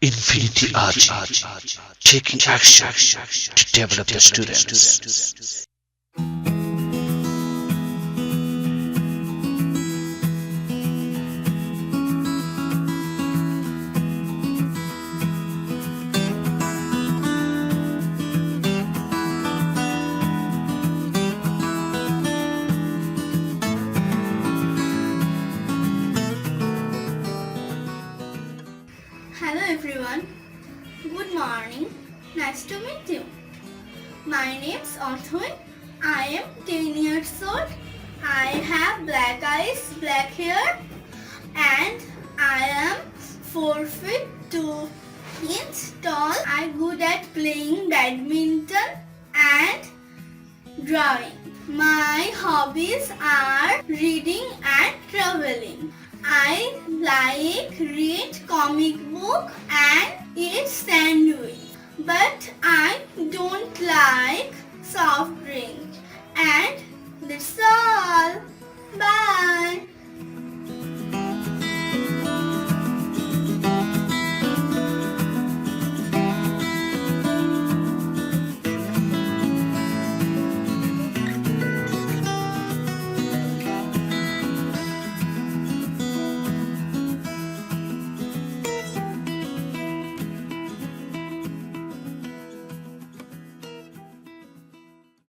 Infinity Ahzee, taking action to develop the students. Hello everyone, good morning, nice to meet you. My name's Athoy, I am 10 years old, I have black eyes, black hair and I am 4 feet 2 inches tall. I'm good at playing badminton and drawing. My hobbies are reading and traveling. I like read comic book and eat sandwich. But I don't like soft drink. And that's